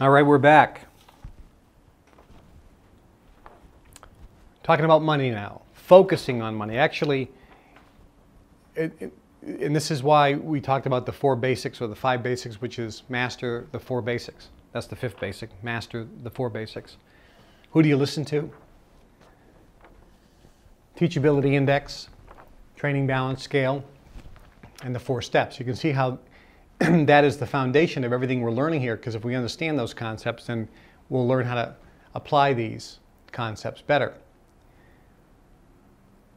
All right, we're back. Talking about money now, focusing on money. Actually, and this is why we talked about the 4 basics or the 5 basics, which is master the 4 basics. That's the 5th basic, master the 4 basics. Who do you listen to? Teachability index, training balance scale, and the 4 steps. You can see how that is the foundation of everything we're learning here, because if we understand those concepts, then we'll learn how to apply these concepts better.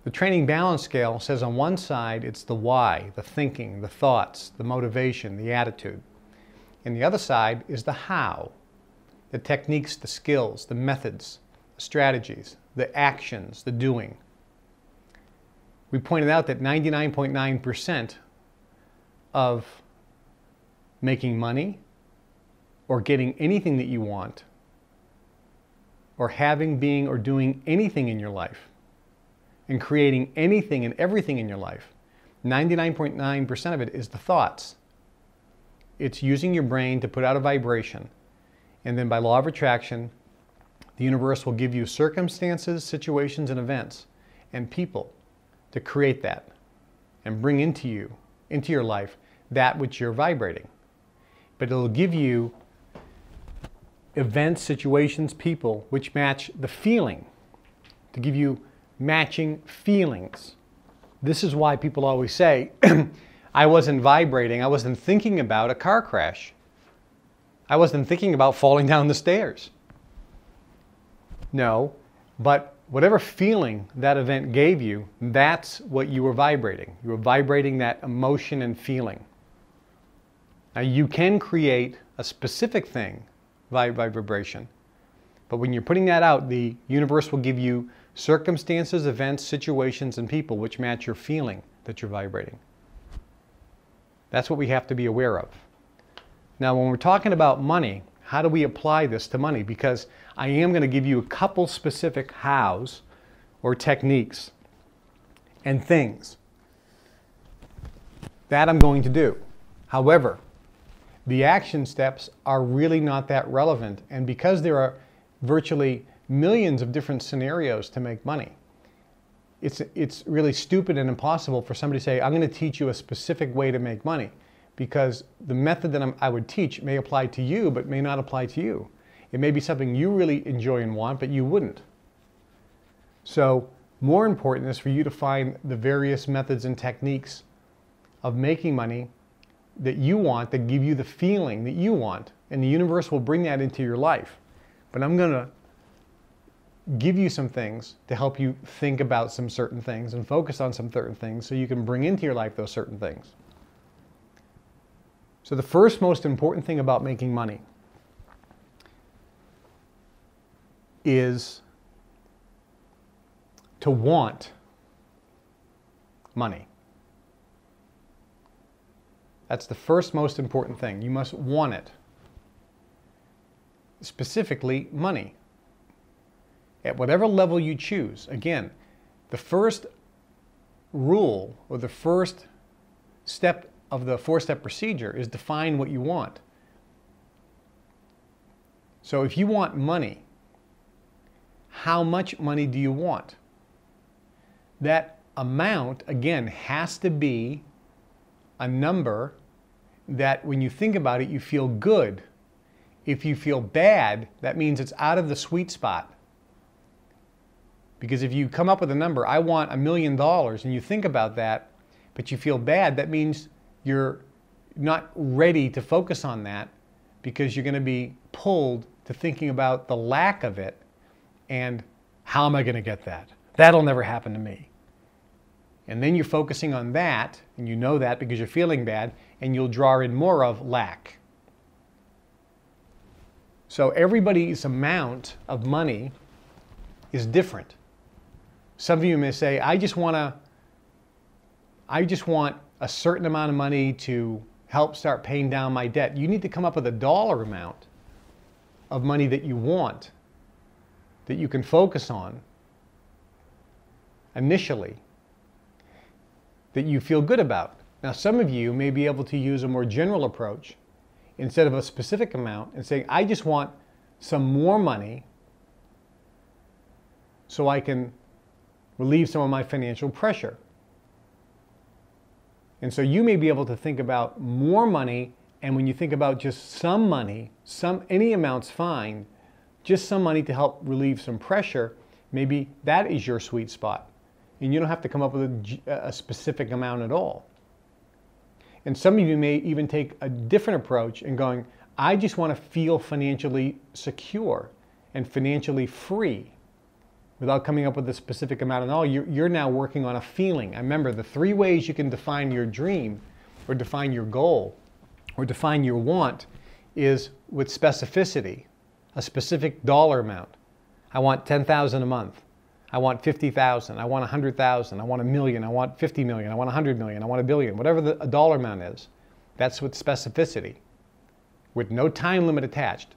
The training balance scale says on one side it's the why, the thinking, the thoughts, the motivation, the attitude. And the other side is the how, the techniques, the skills, the methods, the strategies, the actions, the doing. We pointed out that 99.9% of making money or getting anything that you want or having, being, or doing anything in your life and creating anything and everything in your life, 99.9% of it is the thoughts. It's using your brain to put out a vibration, and then by law of attraction, the universe will give you circumstances, situations, and events and people to create that and bring into you, into your life, that which you're vibrating. But it'll give you events, situations, people which match the feeling, to give you matching feelings. This is why people always say, I wasn't vibrating, I wasn't thinking about a car crash. I wasn't thinking about falling down the stairs. No, but whatever feeling that event gave you, that's what you were vibrating. You were vibrating that emotion and feeling. Now you can create a specific thing by vibration, but when you're putting that out, the universe will give you circumstances, events, situations, and people which match your feeling that you're vibrating. That's what we have to be aware of. Now, when we're talking about money, how do we apply this to money? Because I am going to give you a couple specific hows or techniques and things that I'm going to do. However, the action steps are really not that relevant, and because there are virtually millions of different scenarios to make money, it's really stupid and impossible for somebody to say, I'm going to teach you a specific way to make money, because the method that I would teach may apply to you but may not apply to you. It may be something you really enjoy and want, but you wouldn't. So more important is for you to find the various methods and techniques of making money that you want, that give you the feeling that you want, and the universe will bring that into your life. But I'm going to give you some things to help you think about some certain things and focus on some certain things so you can bring into your life those certain things. So the first most important thing about making money is to want money. That's the first most important thing. You must want it. Specifically, money. At whatever level you choose. Again, the first rule or the first step of the 4-step procedure is define what you want. So if you want money, how much money do you want? That amount, again, has to be a number that when you think about it, you feel good. If you feel bad, that means it's out of the sweet spot. Because if you come up with a number, I want $1 million, and you think about that, but you feel bad, that means you're not ready to focus on that, because you're going to be pulled to thinking about the lack of it and how am I going to get that? That'll never happen to me. And then you're focusing on that, and you know that because you're feeling bad, and you'll draw in more of lack. So everybody's amount of money is different. Some of you may say, I just want a certain amount of money to help start paying down my debt. You need to come up with a dollar amount of money that you want, that you can focus on initially, that you feel good about. Now, some of you may be able to use a more general approach instead of a specific amount and saying, I just want some more money so I can relieve some of my financial pressure. And so you may be able to think about more money, and when you think about just some money, any amount's fine, just some money to help relieve some pressure, maybe that is your sweet spot. And you don't have to come up with a specific amount at all. And some of you may even take a different approach and going, I just want to feel financially secure and financially free without coming up with a specific amount at all. You're now working on a feeling. I remember the 3 ways you can define your dream or define your goal or define your want is with specificity, a specific dollar amount. I want $10,000 a month. I want $50,000. I want $100,000. I want $1 million. I want $50 million. I want $100 million. I want $1 billion. Whatever a dollar amount is, that's with specificity, with no time limit attached.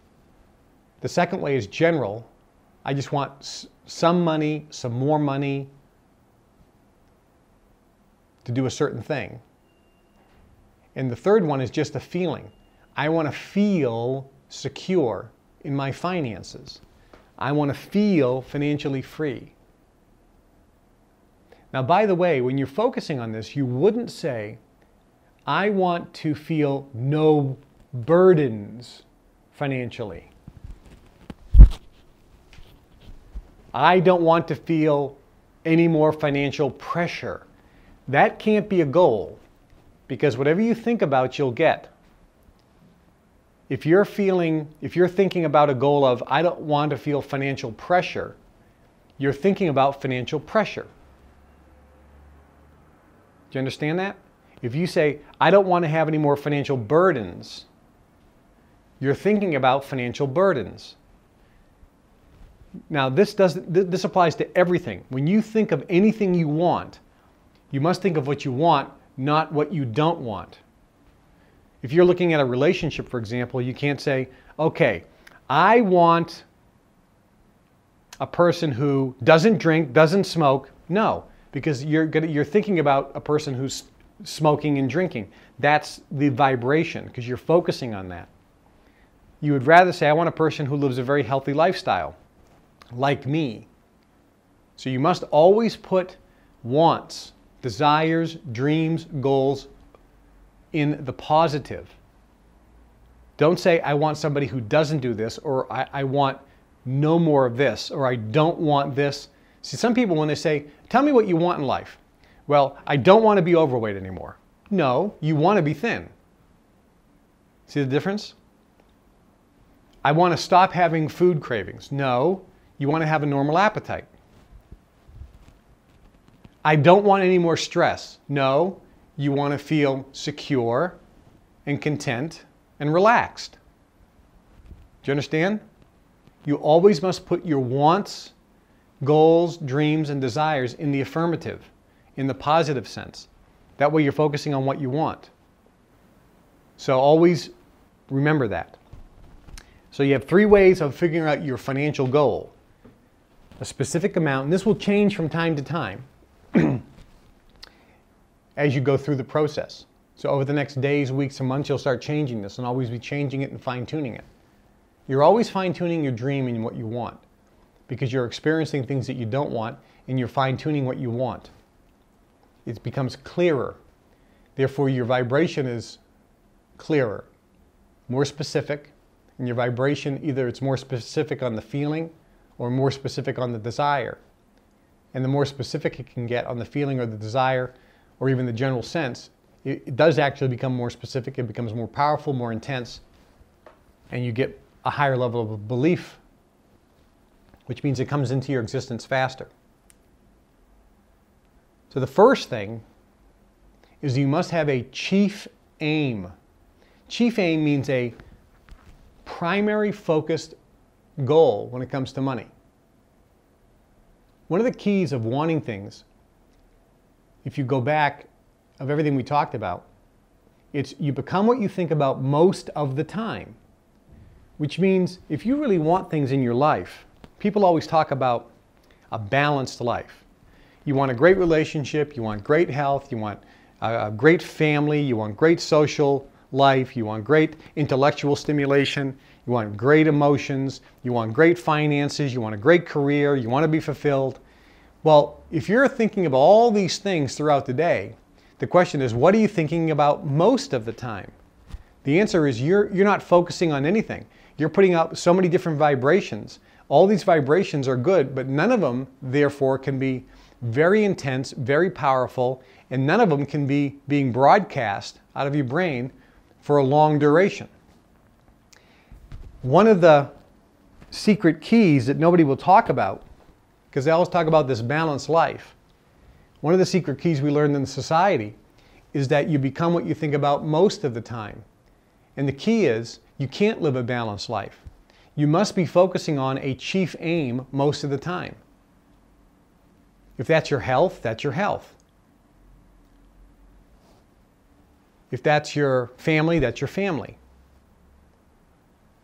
The second way is general. I just want some money, some more money to do a certain thing. And the third one is just a feeling. I want to feel secure in my finances. I want to feel financially free. Now, by the way, when you're focusing on this, you wouldn't say, I want to feel no burdens financially. I don't want to feel any more financial pressure. That can't be a goal, because whatever you think about, you'll get. If you're thinking about a goal of, I don't want to feel financial pressure, you're thinking about financial pressure. Do you understand that? If you say, I don't want to have any more financial burdens, you're thinking about financial burdens. Now, this applies to everything. When you think of anything you want, you must think of what you want, not what you don't want. If you're looking at a relationship, for example, you can't say, okay, I want a person who doesn't drink, doesn't smoke. No, because you're thinking about a person who's smoking and drinking. That's the vibration, because you're focusing on that. You would rather say, I want a person who lives a very healthy lifestyle, like me. So you must always put wants, desires, dreams, goals in the positive. Don't say, I want somebody who doesn't do this, or I want no more of this, or I don't want this. See, some people, when they say, tell me what you want in life. Well, I don't want to be overweight anymore. No, you want to be thin. See the difference? I want to stop having food cravings. No, you want to have a normal appetite. I don't want any more stress. No, you want to feel secure and content and relaxed. Do you understand? You always must put your wants, goals, dreams, and desires in the affirmative, in the positive sense. That way you're focusing on what you want. So always remember that. So you have 3 ways of figuring out your financial goal. A specific amount, and this will change from time to time as you go through the process. So over the next days, weeks, and months, you'll start changing this and always be changing it and fine-tuning it. You're always fine-tuning your dream and what you want, because you're experiencing things that you don't want and you're fine-tuning what you want. It becomes clearer. Therefore, your vibration is clearer, more specific, and your vibration, either it's more specific on the feeling or more specific on the desire. And the more specific it can get on the feeling or the desire or even the general sense, it does actually become more specific. It becomes more powerful, more intense, and you get a higher level of belief, which means it comes into your existence faster. So the first thing is you must have a chief aim. Chief aim means a primary focused goal when it comes to money. One of the keys of wanting things, if you go back of everything we talked about, it's you become what you think about most of the time. Which means if you really want things in your life, people always talk about a balanced life. You want a great relationship, you want great health, you want a great family, you want great social life, you want great intellectual stimulation, you want great emotions, you want great finances, you want a great career, you want to be fulfilled. Well, if you're thinking of all these things throughout the day, the question is, what are you thinking about most of the time? The answer is you're not focusing on anything. You're putting out so many different vibrations. All these vibrations are good, but none of them, therefore, can be very intense, very powerful, and none of them can be being broadcast out of your brain for a long duration. One of the secret keys that nobody will talk about, because they always talk about this balanced life, one of the secret keys we learned in society is that you become what you think about most of the time. And the key is, you can't live a balanced life. You must be focusing on a chief aim most of the time. If that's your health, that's your health. If that's your family, that's your family.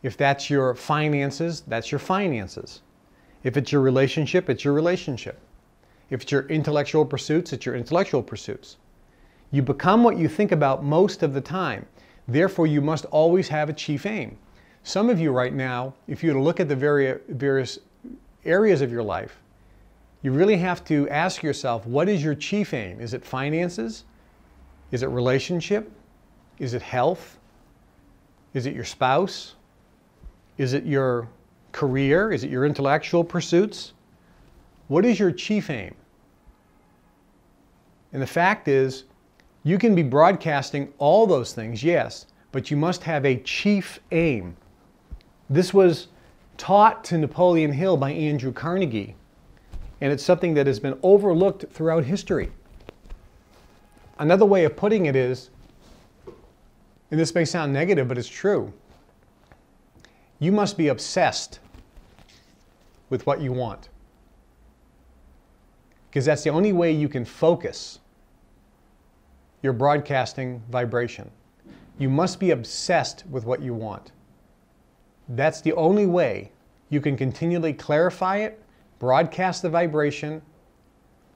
If that's your finances, that's your finances. If it's your relationship, it's your relationship. If it's your intellectual pursuits, it's your intellectual pursuits. You become what you think about most of the time. Therefore, you must always have a chief aim. Some of you right now, if you were to look at the various areas of your life, you really have to ask yourself, what is your chief aim? Is it finances? Is it relationship? Is it health? Is it your spouse? Is it your career? Is it your intellectual pursuits? What is your chief aim? And the fact is, you can be broadcasting all those things, yes, but you must have a chief aim. This was taught to Napoleon Hill by Andrew Carnegie, and it's something that has been overlooked throughout history. Another way of putting it is, and this may sound negative, but it's true, you must be obsessed with what you want. Because that's the only way you can focus your broadcasting vibration. You must be obsessed with what you want. That's the only way you can continually clarify it, broadcast the vibration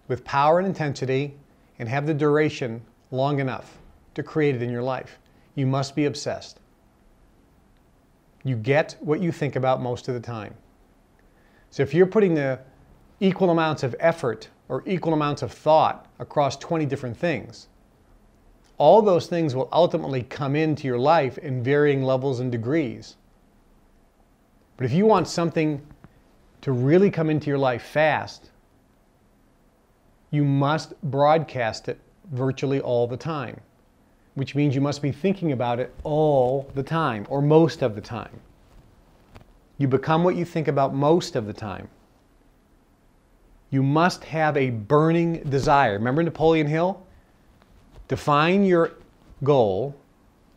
with power and intensity, and have the duration long enough to create it in your life. You must be obsessed. You get what you think about most of the time. So if you're putting the equal amounts of effort or equal amounts of thought across 20 different things, all those things will ultimately come into your life in varying levels and degrees. But if you want something to really come into your life fast, you must broadcast it virtually all the time, which means you must be thinking about it all the time, or most of the time. You become what you think about most of the time. You must have a burning desire. Remember Napoleon Hill? Define your goal,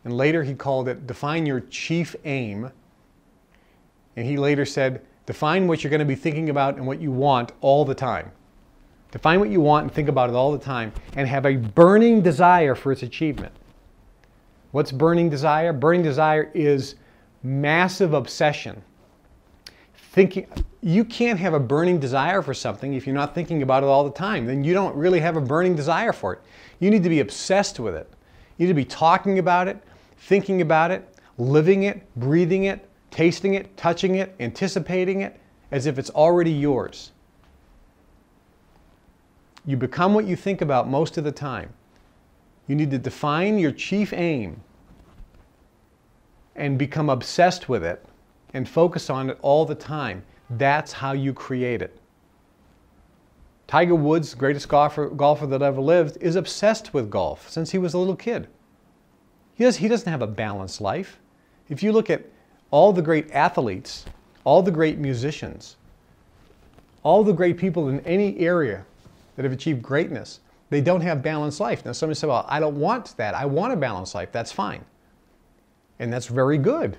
and later he called it define your chief aim. And he later said, define what you're going to be thinking about and what you want all the time. Define what you want and think about it all the time, and have a burning desire for its achievement. What's burning desire? Burning desire is massive obsession. You can't have a burning desire for something if you're not thinking about it all the time. Then you don't really have a burning desire for it. You need to be obsessed with it. You need to be talking about it, thinking about it, living it, breathing it, tasting it, touching it, anticipating it, as if it's already yours. You become what you think about most of the time. You need to define your chief aim and become obsessed with it and focus on it all the time. That's how you create it. Tiger Woods, the greatest golfer that ever lived, is obsessed with golf since he was a little kid. He doesn't have a balanced life. If you look at all the great athletes, all the great musicians, all the great people in any area that have achieved greatness, they don't have balanced life. Now somebody said, well, I don't want that. I want a balanced life. That's fine. And that's very good.